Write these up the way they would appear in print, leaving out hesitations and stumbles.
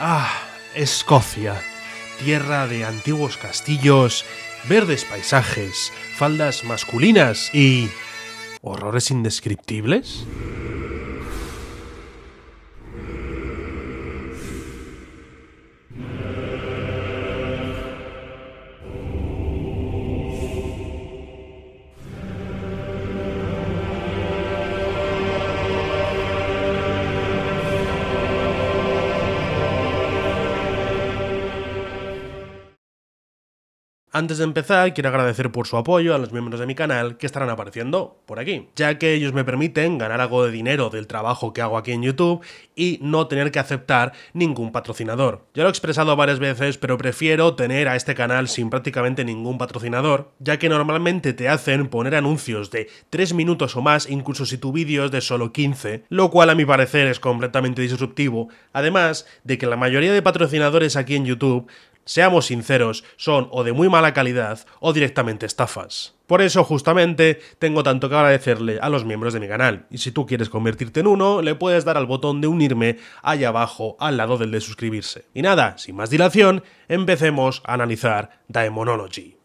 Ah, Escocia, tierra de antiguos castillos, verdes paisajes, faldas masculinas y... ¿horrores indescriptibles? Antes de empezar, quiero agradecer por su apoyo a los miembros de mi canal que estarán apareciendo por aquí, ya que ellos me permiten ganar algo de dinero del trabajo que hago aquí en YouTube y no tener que aceptar ningún patrocinador. Ya lo he expresado varias veces, pero prefiero tener a este canal sin prácticamente ningún patrocinador, ya que normalmente te hacen poner anuncios de 3 minutos o más, incluso si tu vídeo es de solo 15, lo cual a mi parecer es completamente disruptivo, además de que la mayoría de patrocinadores aquí en YouTube, seamos sinceros, son o de muy mala calidad o directamente estafas. Por eso, justamente, tengo tanto que agradecerle a los miembros de mi canal. Y si tú quieres convertirte en uno, le puedes dar al botón de unirme ahí abajo, al lado del de suscribirse. Y nada, sin más dilación, empecemos a analizar Daemonology.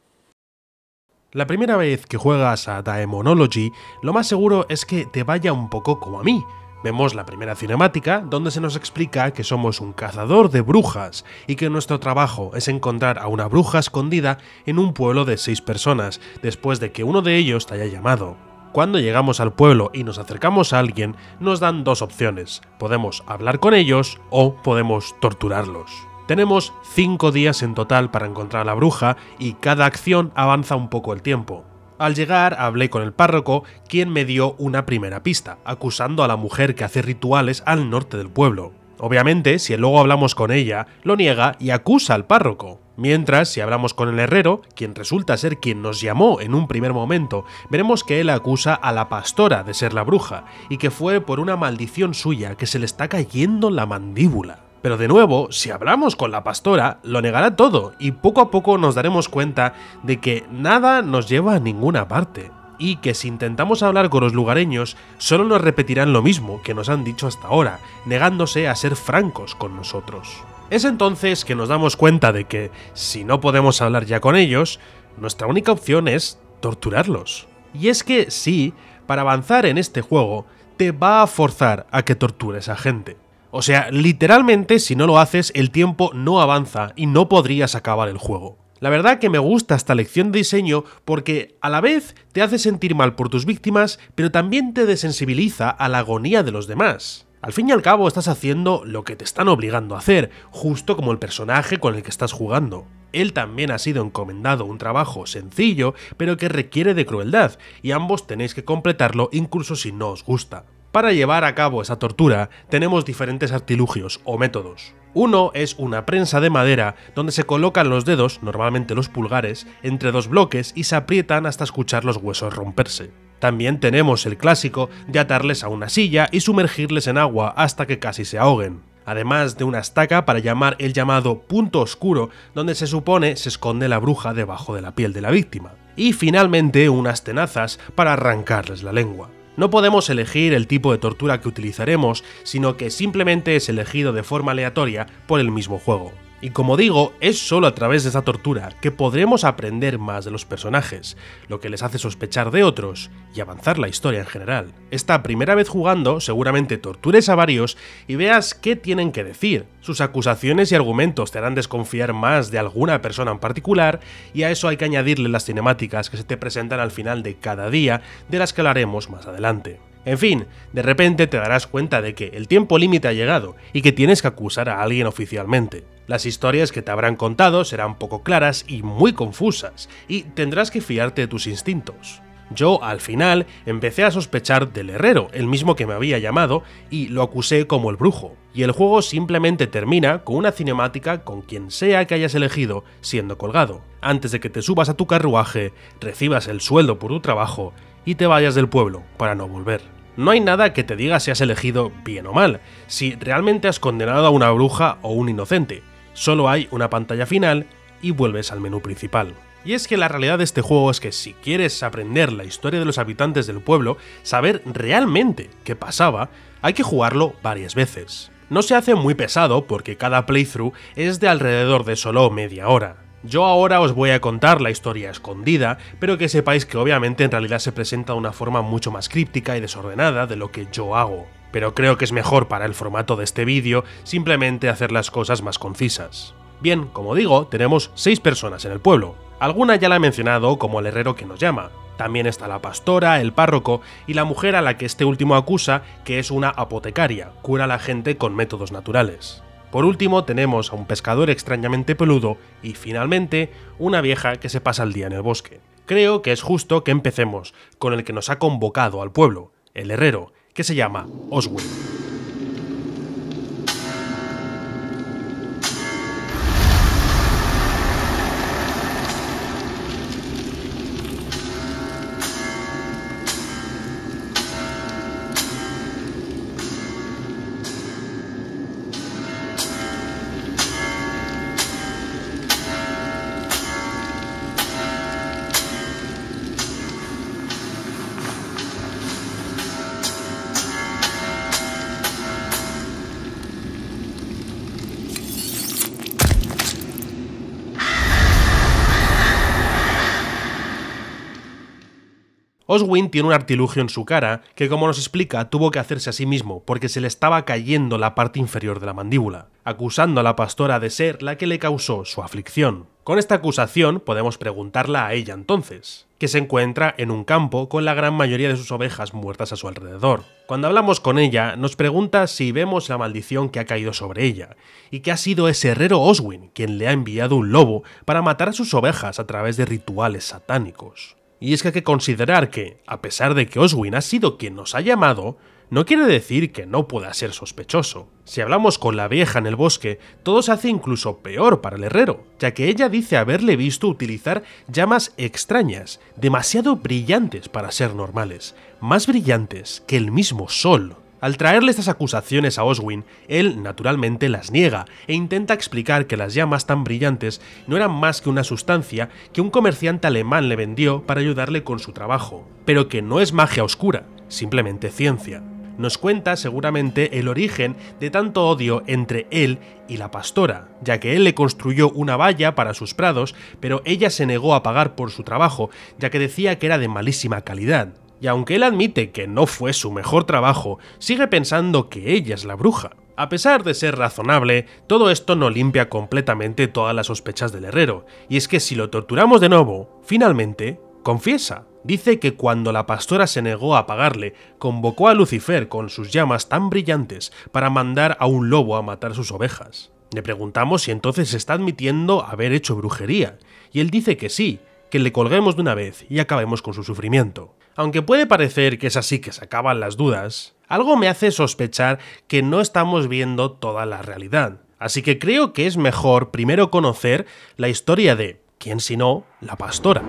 La primera vez que juegas a Daemonology, lo más seguro es que te vaya un poco como a mí. Vemos la primera cinemática, donde se nos explica que somos un cazador de brujas y que nuestro trabajo es encontrar a una bruja escondida en un pueblo de 6 personas, después de que uno de ellos te haya llamado. Cuando llegamos al pueblo y nos acercamos a alguien, nos dan dos opciones: podemos hablar con ellos o podemos torturarlos. Tenemos 5 días en total para encontrar a la bruja y cada acción avanza un poco el tiempo. Al llegar hablé con el párroco, quien me dio una primera pista, acusando a la mujer que hace rituales al norte del pueblo. Obviamente, si luego hablamos con ella, lo niega y acusa al párroco. Mientras, si hablamos con el herrero, quien resulta ser quien nos llamó en un primer momento, veremos que él acusa a la pastora de ser la bruja, y que fue por una maldición suya que se le está cayendo la mandíbula. Pero de nuevo, si hablamos con la pastora, lo negará todo, y poco a poco nos daremos cuenta de que nada nos lleva a ninguna parte, y que si intentamos hablar con los lugareños, solo nos repetirán lo mismo que nos han dicho hasta ahora, negándose a ser francos con nosotros. Es entonces que nos damos cuenta de que, si no podemos hablar ya con ellos, nuestra única opción es torturarlos. Y es que sí, para avanzar en este juego, te va a forzar a que tortures a gente. O sea, literalmente, si no lo haces, el tiempo no avanza y no podrías acabar el juego. La verdad que me gusta esta lección de diseño porque a la vez te hace sentir mal por tus víctimas, pero también te desensibiliza a la agonía de los demás. Al fin y al cabo estás haciendo lo que te están obligando a hacer, justo como el personaje con el que estás jugando. Él también ha sido encomendado un trabajo sencillo, pero que requiere de crueldad, y ambos tenéis que completarlo incluso si no os gusta. Para llevar a cabo esa tortura tenemos diferentes artilugios o métodos. Uno es una prensa de madera donde se colocan los dedos, normalmente los pulgares, entre dos bloques y se aprietan hasta escuchar los huesos romperse. También tenemos el clásico de atarles a una silla y sumergirles en agua hasta que casi se ahoguen. Además de una estaca para llamar el llamado punto oscuro, donde se supone se esconde la bruja debajo de la piel de la víctima. Y finalmente unas tenazas para arrancarles la lengua. No podemos elegir el tipo de tortura que utilizaremos, sino que simplemente es elegido de forma aleatoria por el mismo juego. Y como digo, es solo a través de esta tortura que podremos aprender más de los personajes, lo que les hace sospechar de otros y avanzar la historia en general. Esta primera vez jugando, seguramente tortures a varios y veas qué tienen que decir. Sus acusaciones y argumentos te harán desconfiar más de alguna persona en particular, y a eso hay que añadirle las cinemáticas que se te presentan al final de cada día, de las que hablaremos más adelante. En fin, de repente te darás cuenta de que el tiempo límite ha llegado y que tienes que acusar a alguien oficialmente. Las historias que te habrán contado serán poco claras y muy confusas, y tendrás que fiarte de tus instintos. Yo, al final, empecé a sospechar del herrero, el mismo que me había llamado, y lo acusé como el brujo. Y el juego simplemente termina con una cinemática con quien sea que hayas elegido siendo colgado, antes de que te subas a tu carruaje, recibas el sueldo por tu trabajo y te vayas del pueblo para no volver. No hay nada que te diga si has elegido bien o mal, si realmente has condenado a una bruja o un inocente. Solo hay una pantalla final y vuelves al menú principal. Y es que la realidad de este juego es que si quieres aprender la historia de los habitantes del pueblo, saber realmente qué pasaba, hay que jugarlo varias veces. No se hace muy pesado porque cada playthrough es de alrededor de solo media hora. Yo ahora os voy a contar la historia escondida, pero que sepáis que obviamente en realidad se presenta de una forma mucho más críptica y desordenada de lo que yo hago. Pero creo que es mejor para el formato de este vídeo simplemente hacer las cosas más concisas. Bien, como digo, tenemos 6 personas en el pueblo. Alguna ya la he mencionado como el herrero que nos llama. También está la pastora, el párroco y la mujer a la que este último acusa que es una apotecaria, cura a la gente con métodos naturales. Por último tenemos a un pescador extrañamente peludo y finalmente una vieja que se pasa el día en el bosque. Creo que es justo que empecemos con el que nos ha convocado al pueblo, el herrero, que se llama Oswin. Oswin tiene un artilugio en su cara que, como nos explica, tuvo que hacerse a sí mismo porque se le estaba cayendo la parte inferior de la mandíbula, acusando a la pastora de ser la que le causó su aflicción. Con esta acusación podemos preguntarla a ella entonces, que se encuentra en un campo con la gran mayoría de sus ovejas muertas a su alrededor. Cuando hablamos con ella, nos pregunta si vemos la maldición que ha caído sobre ella, y que ha sido ese herrero Oswin quien le ha enviado un lobo para matar a sus ovejas a través de rituales satánicos. Y es que hay que considerar que, a pesar de que Oswin ha sido quien nos ha llamado, no quiere decir que no pueda ser sospechoso. Si hablamos con la vieja en el bosque, todo se hace incluso peor para el herrero, ya que ella dice haberle visto utilizar llamas extrañas, demasiado brillantes para ser normales, más brillantes que el mismo sol. Al traerle estas acusaciones a Oswin, él naturalmente las niega e intenta explicar que las llamas tan brillantes no eran más que una sustancia que un comerciante alemán le vendió para ayudarle con su trabajo, pero que no es magia oscura, simplemente ciencia. Nos cuenta seguramente el origen de tanto odio entre él y la pastora, ya que él le construyó una valla para sus prados, pero ella se negó a pagar por su trabajo, ya que decía que era de malísima calidad. Y aunque él admite que no fue su mejor trabajo, sigue pensando que ella es la bruja. A pesar de ser razonable, todo esto no limpia completamente todas las sospechas del herrero, y es que si lo torturamos de nuevo, finalmente confiesa. Dice que cuando la pastora se negó a pagarle, convocó a Lucifer con sus llamas tan brillantes para mandar a un lobo a matar sus ovejas. Le preguntamos si entonces está admitiendo haber hecho brujería, y él dice que sí, que le colguemos de una vez y acabemos con su sufrimiento. Aunque puede parecer que es así que se acaban las dudas, algo me hace sospechar que no estamos viendo toda la realidad. Así que creo que es mejor primero conocer la historia de, ¿quién sino la pastora?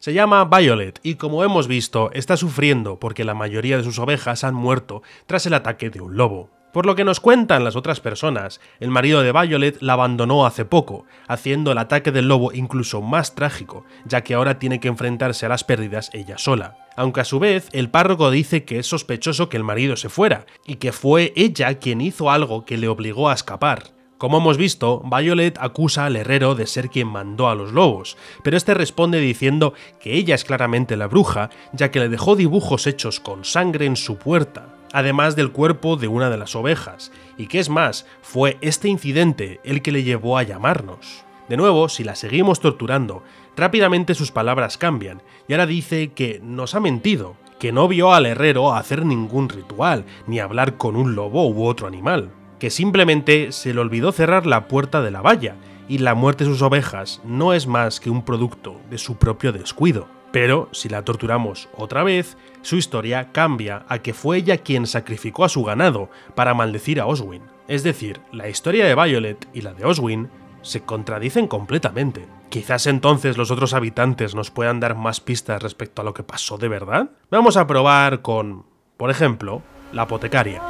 Se llama Violet y, como hemos visto, está sufriendo porque la mayoría de sus ovejas han muerto tras el ataque de un lobo. Por lo que nos cuentan las otras personas, el marido de Violet la abandonó hace poco, haciendo el ataque del lobo incluso más trágico, ya que ahora tiene que enfrentarse a las pérdidas ella sola. Aunque a su vez, el párroco dice que es sospechoso que el marido se fuera, y que fue ella quien hizo algo que le obligó a escapar. Como hemos visto, Violet acusa al herrero de ser quien mandó a los lobos, pero este responde diciendo que ella es claramente la bruja, ya que le dejó dibujos hechos con sangre en su puerta, además del cuerpo de una de las ovejas, y que es más, fue este incidente el que le llevó a llamarnos. De nuevo, si la seguimos torturando, rápidamente sus palabras cambian, y ahora dice que nos ha mentido, que no vio al herrero hacer ningún ritual, ni hablar con un lobo u otro animal, que simplemente se le olvidó cerrar la puerta de la valla, y la muerte de sus ovejas no es más que un producto de su propio descuido. Pero si la torturamos otra vez, su historia cambia a que fue ella quien sacrificó a su ganado para maldecir a Oswin. Es decir, la historia de Violet y la de Oswin se contradicen completamente. Quizás entonces los otros habitantes nos puedan dar más pistas respecto a lo que pasó de verdad. Vamos a probar con, por ejemplo, la apotecaria.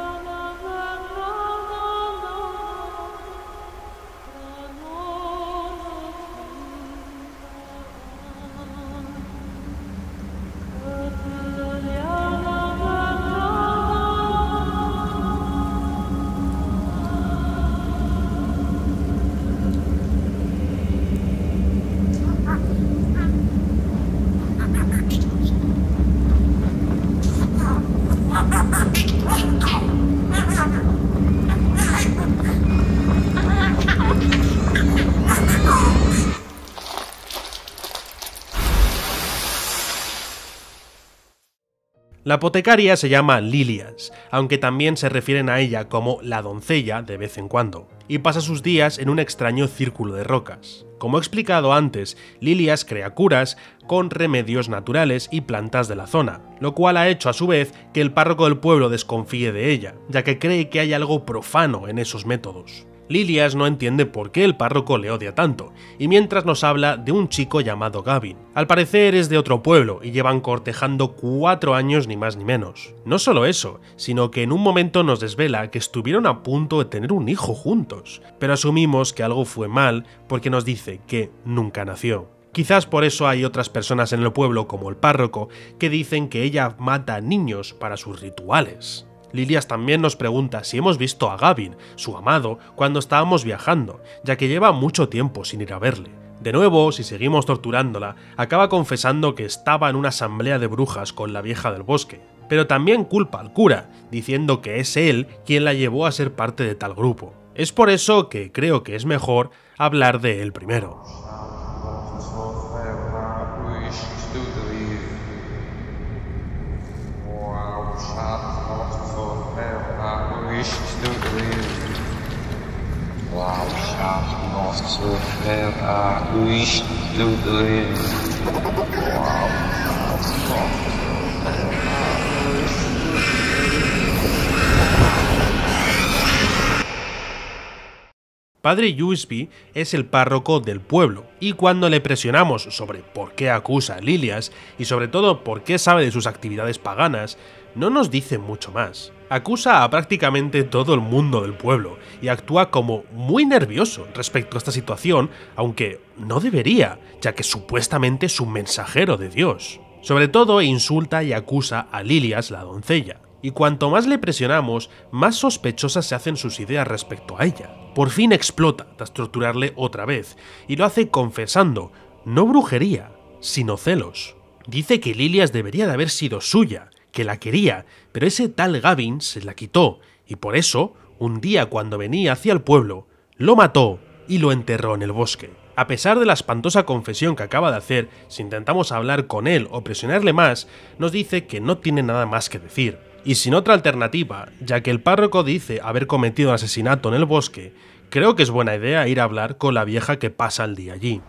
La apotecaria se llama Lilias, aunque también se refieren a ella como la doncella de vez en cuando, y pasa sus días en un extraño círculo de rocas. Como he explicado antes, Lilias crea curas con remedios naturales y plantas de la zona, lo cual ha hecho a su vez que el párroco del pueblo desconfíe de ella, ya que cree que hay algo profano en esos métodos. Lilias no entiende por qué el párroco le odia tanto, y mientras nos habla de un chico llamado Gavin. Al parecer es de otro pueblo y llevan cortejando 4 años ni más ni menos. No solo eso, sino que en un momento nos desvela que estuvieron a punto de tener un hijo juntos, pero asumimos que algo fue mal porque nos dice que nunca nació. Quizás por eso hay otras personas en el pueblo como el párroco que dicen que ella mata niños para sus rituales. Lilias también nos pregunta si hemos visto a Gavin, su amado, cuando estábamos viajando, ya que lleva mucho tiempo sin ir a verle. De nuevo, si seguimos torturándola, acaba confesando que estaba en una asamblea de brujas con la vieja del bosque, pero también culpa al cura, diciendo que es él quien la llevó a ser parte de tal grupo. Es por eso que creo que es mejor hablar de él primero. Padre Yusby es el párroco del pueblo, y cuando le presionamos sobre por qué acusa a Lilias, y sobre todo por qué sabe de sus actividades paganas, no nos dice mucho más. Acusa a prácticamente todo el mundo del pueblo, y actúa como muy nervioso respecto a esta situación, aunque no debería, ya que supuestamente es un mensajero de Dios. Sobre todo insulta y acusa a Lilias, la doncella. Y cuanto más le presionamos, más sospechosas se hacen sus ideas respecto a ella. Por fin explota tras torturarle otra vez, y lo hace confesando, no brujería, sino celos. Dice que Lilias debería de haber sido suya, que la quería, pero ese tal Gavin se la quitó, y por eso, un día cuando venía hacia el pueblo, lo mató y lo enterró en el bosque. A pesar de la espantosa confesión que acaba de hacer, si intentamos hablar con él o presionarle más, nos dice que no tiene nada más que decir. Y sin otra alternativa, ya que el párroco dice haber cometido un asesinato en el bosque, creo que es buena idea ir a hablar con la vieja que pasa el día allí.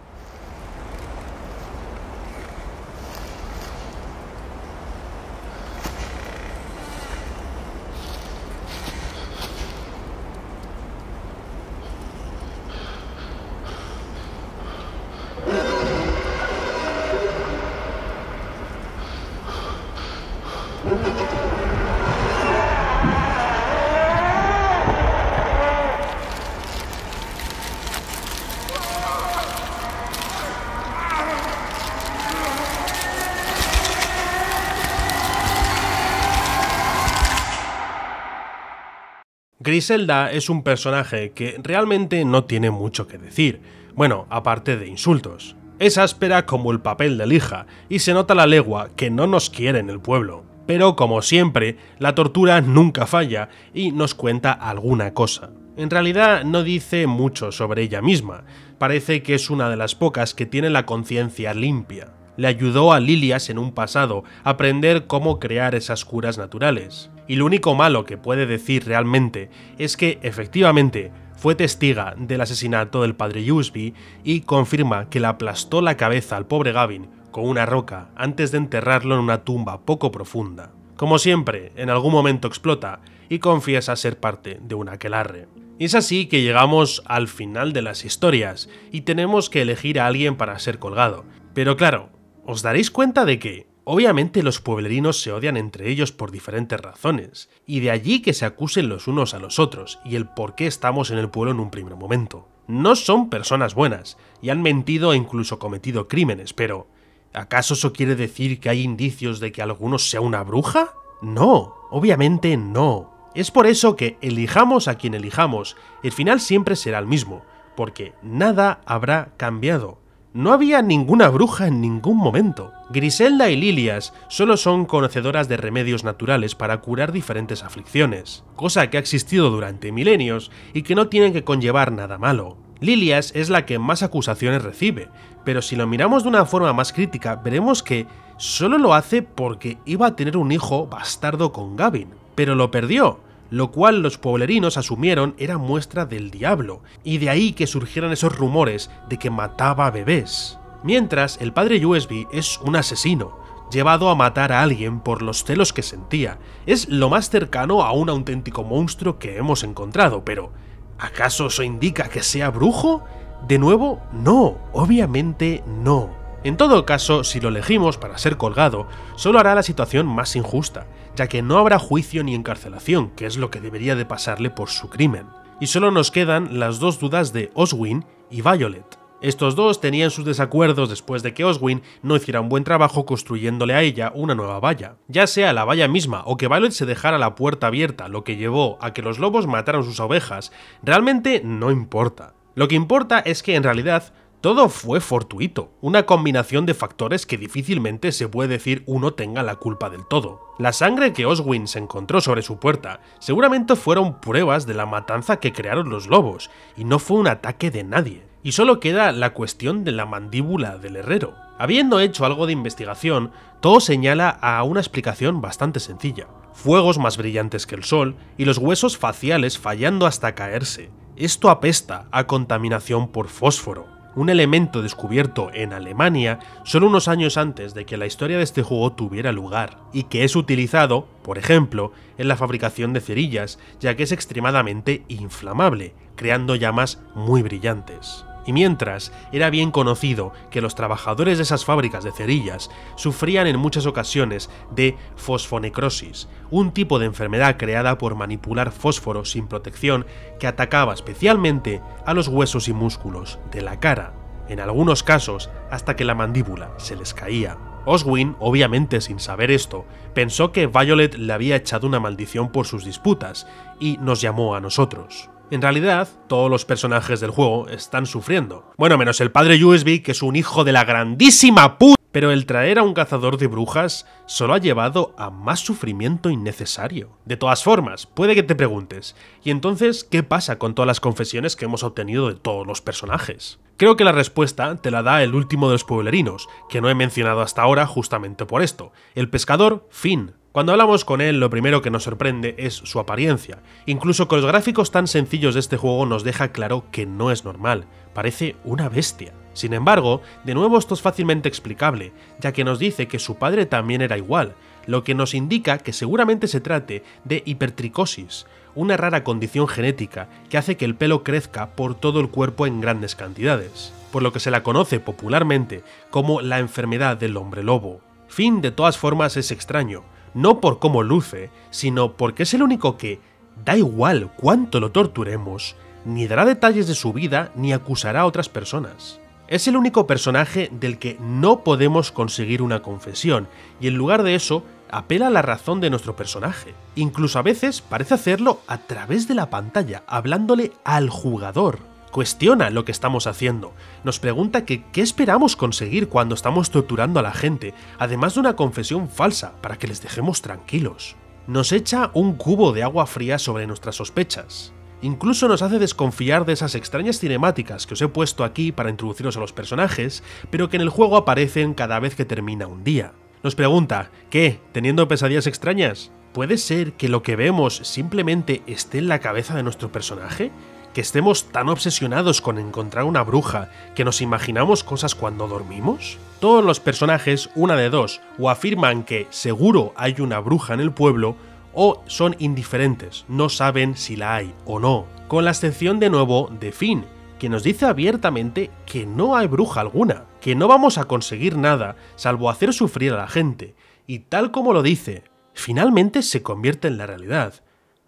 Griselda es un personaje que realmente no tiene mucho que decir, bueno, aparte de insultos. Es áspera como el papel de lija, y se nota a la legua que no nos quiere en el pueblo. Pero como siempre, la tortura nunca falla y nos cuenta alguna cosa. En realidad no dice mucho sobre ella misma, parece que es una de las pocas que tiene la conciencia limpia. Le ayudó a Lilias en un pasado a aprender cómo crear esas curas naturales. Y lo único malo que puede decir realmente es que, efectivamente, fue testiga del asesinato del padre Yusby y confirma que le aplastó la cabeza al pobre Gavin con una roca antes de enterrarlo en una tumba poco profunda. Como siempre, en algún momento explota y confiesa ser parte de un aquelarre. Y es así que llegamos al final de las historias y tenemos que elegir a alguien para ser colgado. Pero claro, os daréis cuenta de que, obviamente los pueblerinos se odian entre ellos por diferentes razones, y de allí que se acusen los unos a los otros y el por qué estamos en el pueblo en un primer momento. No son personas buenas, y han mentido e incluso cometido crímenes, pero ¿acaso eso quiere decir que hay indicios de que alguno sea una bruja? No, obviamente no. Es por eso que elijamos a quien elijamos, el final siempre será el mismo, porque nada habrá cambiado. No había ninguna bruja en ningún momento. Griselda y Lilias solo son conocedoras de remedios naturales para curar diferentes aflicciones, cosa que ha existido durante milenios y que no tienen que conllevar nada malo. Lilias es la que más acusaciones recibe, pero si lo miramos de una forma más crítica veremos que solo lo hace porque iba a tener un hijo bastardo con Gavin, pero lo perdió, lo cual los pueblerinos asumieron era muestra del diablo, y de ahí que surgieran esos rumores de que mataba bebés. Mientras, el padre USB es un asesino, llevado a matar a alguien por los celos que sentía. Es lo más cercano a un auténtico monstruo que hemos encontrado, pero ¿acaso eso indica que sea brujo? De nuevo, no, obviamente no. En todo caso, si lo elegimos para ser colgado, solo hará la situación más injusta, ya que no habrá juicio ni encarcelación, que es lo que debería de pasarle por su crimen. Y solo nos quedan las dos dudas de Oswin y Violet. Estos dos tenían sus desacuerdos después de que Oswin no hiciera un buen trabajo construyéndole a ella una nueva valla. Ya sea la valla misma o que Violet se dejara la puerta abierta, lo que llevó a que los lobos mataran sus ovejas, realmente no importa. Lo que importa es que en realidad todo fue fortuito, una combinación de factores que difícilmente se puede decir uno tenga la culpa del todo. La sangre que Oswin se encontró sobre su puerta seguramente fueron pruebas de la matanza que crearon los lobos, y no fue un ataque de nadie. Y solo queda la cuestión de la mandíbula del herrero. Habiendo hecho algo de investigación, todo señala a una explicación bastante sencilla. Fuegos más brillantes que el sol y los huesos faciales fallando hasta caerse. Esto apesta a contaminación por fósforo, un elemento descubierto en Alemania solo unos años antes de que la historia de este juego tuviera lugar, y que es utilizado, por ejemplo, en la fabricación de cerillas, ya que es extremadamente inflamable, creando llamas muy brillantes. Y mientras, era bien conocido que los trabajadores de esas fábricas de cerillas sufrían en muchas ocasiones de fosfonecrosis, un tipo de enfermedad creada por manipular fósforo sin protección que atacaba especialmente a los huesos y músculos de la cara, en algunos casos hasta que la mandíbula se les caía. Oswin, obviamente sin saber esto, pensó que Violet le había echado una maldición por sus disputas y nos llamó a nosotros. En realidad, todos los personajes del juego están sufriendo. Bueno, menos el padre USB, que es un hijo de la grandísima puta. Pero el traer a un cazador de brujas solo ha llevado a más sufrimiento innecesario. De todas formas, puede que te preguntes, ¿y entonces qué pasa con todas las confesiones que hemos obtenido de todos los personajes? Creo que la respuesta te la da el último de los pueblerinos, que no he mencionado hasta ahora justamente por esto, el pescador Finn. Cuando hablamos con él, lo primero que nos sorprende es su apariencia. Incluso con los gráficos tan sencillos de este juego nos deja claro que no es normal, parece una bestia. Sin embargo, de nuevo esto es fácilmente explicable, ya que nos dice que su padre también era igual, lo que nos indica que seguramente se trate de hipertricosis, una rara condición genética que hace que el pelo crezca por todo el cuerpo en grandes cantidades, por lo que se la conoce popularmente como la enfermedad del hombre lobo. Finn de todas formas es extraño, no por cómo luce, sino porque es el único que, da igual cuánto lo torturemos, ni dará detalles de su vida ni acusará a otras personas. Es el único personaje del que no podemos conseguir una confesión, y en lugar de eso, apela a la razón de nuestro personaje. Incluso a veces parece hacerlo a través de la pantalla, hablándole al jugador. Cuestiona lo que estamos haciendo, nos pregunta que qué esperamos conseguir cuando estamos torturando a la gente, además de una confesión falsa para que les dejemos tranquilos. Nos echa un cubo de agua fría sobre nuestras sospechas. Incluso nos hace desconfiar de esas extrañas cinemáticas que os he puesto aquí para introduciros a los personajes, pero que en el juego aparecen cada vez que termina un día. Nos pregunta, ¿qué? ¿Teniendo pesadillas extrañas? ¿Puede ser que lo que vemos simplemente esté en la cabeza de nuestro personaje? ¿Que estemos tan obsesionados con encontrar una bruja que nos imaginamos cosas cuando dormimos? Todos los personajes, una de dos, o afirman que seguro hay una bruja en el pueblo, o son indiferentes, no saben si la hay o no. Con la excepción de nuevo de Finn, que nos dice abiertamente que no hay bruja alguna, que no vamos a conseguir nada salvo hacer sufrir a la gente, y tal como lo dice, finalmente se convierte en la realidad.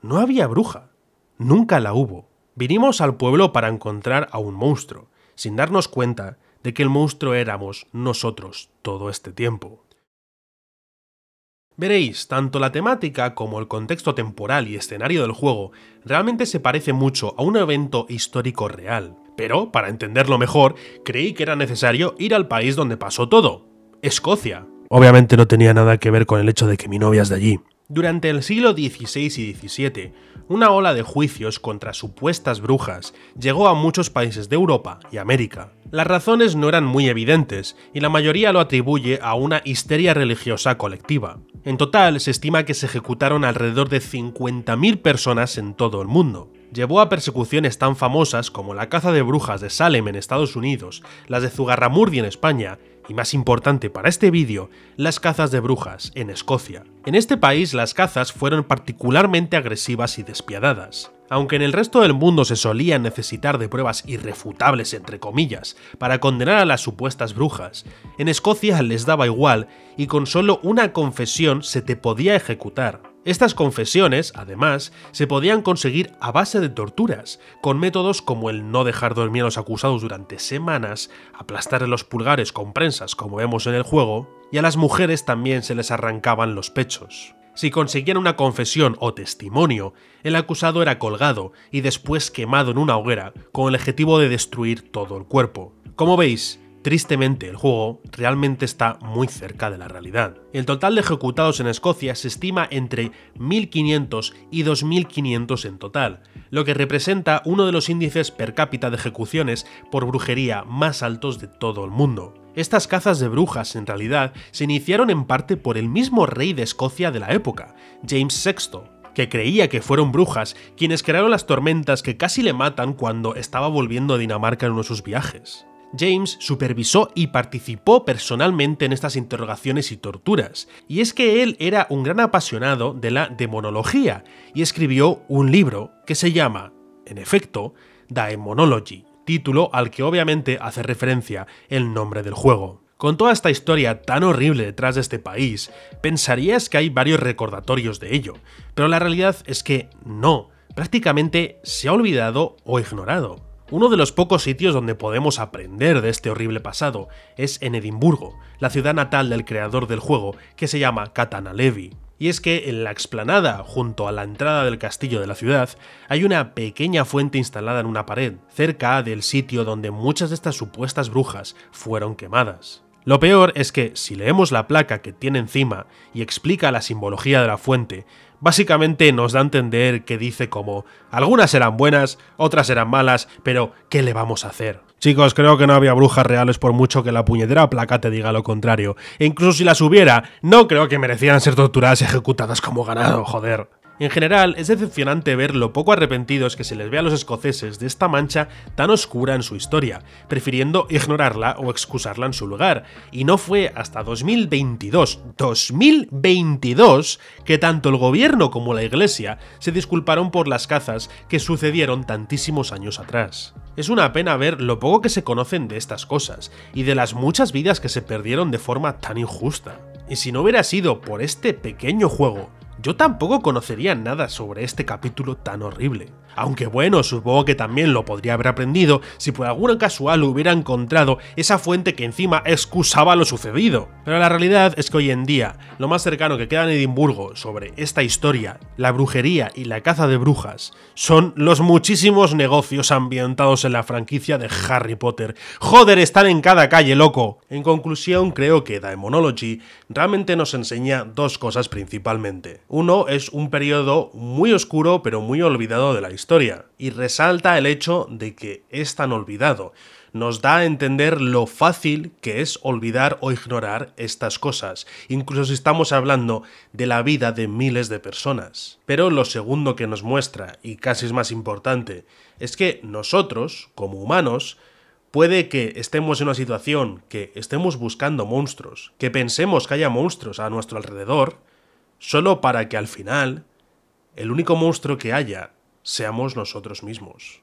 No había bruja, nunca la hubo. Vinimos al pueblo para encontrar a un monstruo, sin darnos cuenta de que el monstruo éramos nosotros todo este tiempo. Veréis, tanto la temática como el contexto temporal y escenario del juego realmente se parece mucho a un evento histórico real, pero para entenderlo mejor, creí que era necesario ir al país donde pasó todo, Escocia. Obviamente no tenía nada que ver con el hecho de que mi novia es de allí. Durante el siglo XVI y XVII, una ola de juicios contra supuestas brujas llegó a muchos países de Europa y América. Las razones no eran muy evidentes y la mayoría lo atribuye a una histeria religiosa colectiva. En total, se estima que se ejecutaron alrededor de 50.000 personas en todo el mundo. Llevó a persecuciones tan famosas como la caza de brujas de Salem en Estados Unidos, las de Zugarramurdi en España, y más importante para este vídeo, las cazas de brujas en Escocia. En este país las cazas fueron particularmente agresivas y despiadadas. Aunque en el resto del mundo se solía necesitar de pruebas irrefutables entre comillas para condenar a las supuestas brujas, en Escocia les daba igual y con solo una confesión se te podía ejecutar. Estas confesiones, además, se podían conseguir a base de torturas, con métodos como el no dejar dormir a los acusados durante semanas, aplastarle los pulgares con prensas como vemos en el juego, y a las mujeres también se les arrancaban los pechos. Si conseguían una confesión o testimonio, el acusado era colgado y después quemado en una hoguera con el objetivo de destruir todo el cuerpo. Como veis, tristemente el juego realmente está muy cerca de la realidad. El total de ejecutados en Escocia se estima entre 1.500 y 2.500 en total, lo que representa uno de los índices per cápita de ejecuciones por brujería más altos de todo el mundo. Estas cazas de brujas en realidad se iniciaron en parte por el mismo rey de Escocia de la época, James VI, que creía que fueron brujas quienes crearon las tormentas que casi le matan cuando estaba volviendo a Dinamarca en uno de sus viajes. James supervisó y participó personalmente en estas interrogaciones y torturas, y es que él era un gran apasionado de la demonología y escribió un libro que se llama, en efecto, Daemonology, título al que obviamente hace referencia el nombre del juego. Con toda esta historia tan horrible detrás de este país, pensarías que hay varios recordatorios de ello, pero la realidad es que no, prácticamente se ha olvidado o ignorado. Uno de los pocos sitios donde podemos aprender de este horrible pasado es en Edimburgo, la ciudad natal del creador del juego, que se llama Katana Levy. Y es que en la explanada, junto a la entrada del castillo de la ciudad, hay una pequeña fuente instalada en una pared, cerca del sitio donde muchas de estas supuestas brujas fueron quemadas. Lo peor es que, si leemos la placa que tiene encima y explica la simbología de la fuente, básicamente nos da a entender que dice como algunas eran buenas, otras eran malas, pero ¿qué le vamos a hacer? Chicos, creo que no había brujas reales por mucho que la puñetera placa te diga lo contrario. E incluso si las hubiera, no creo que merecieran ser torturadas y ejecutadas como ganado, joder. En general, es decepcionante ver lo poco arrepentidos que se les ve a los escoceses de esta mancha tan oscura en su historia, prefiriendo ignorarla o excusarla en su lugar. Y no fue hasta 2022, que tanto el gobierno como la iglesia se disculparon por las cazas que sucedieron tantísimos años atrás. Es una pena ver lo poco que se conocen de estas cosas, y de las muchas vidas que se perdieron de forma tan injusta. Y si no hubiera sido por este pequeño juego, yo tampoco conocería nada sobre este capítulo tan horrible. Aunque bueno, supongo que también lo podría haber aprendido si por alguna casual hubiera encontrado esa fuente que encima excusaba lo sucedido. Pero la realidad es que hoy en día, lo más cercano que queda en Edimburgo sobre esta historia, la brujería y la caza de brujas, son los muchísimos negocios ambientados en la franquicia de Harry Potter. ¡Joder, están en cada calle, loco! En conclusión, creo que Daemonology realmente nos enseña dos cosas principalmente. Uno es un periodo muy oscuro pero muy olvidado de la historia, y resalta el hecho de que es tan olvidado. Nos da a entender lo fácil que es olvidar o ignorar estas cosas, incluso si estamos hablando de la vida de miles de personas. Pero lo segundo que nos muestra, y casi es más importante, es que nosotros, como humanos, puede que estemos en una situación, que estemos buscando monstruos, que pensemos que haya monstruos a nuestro alrededor, solo para que al final el único monstruo que haya seamos nosotros mismos.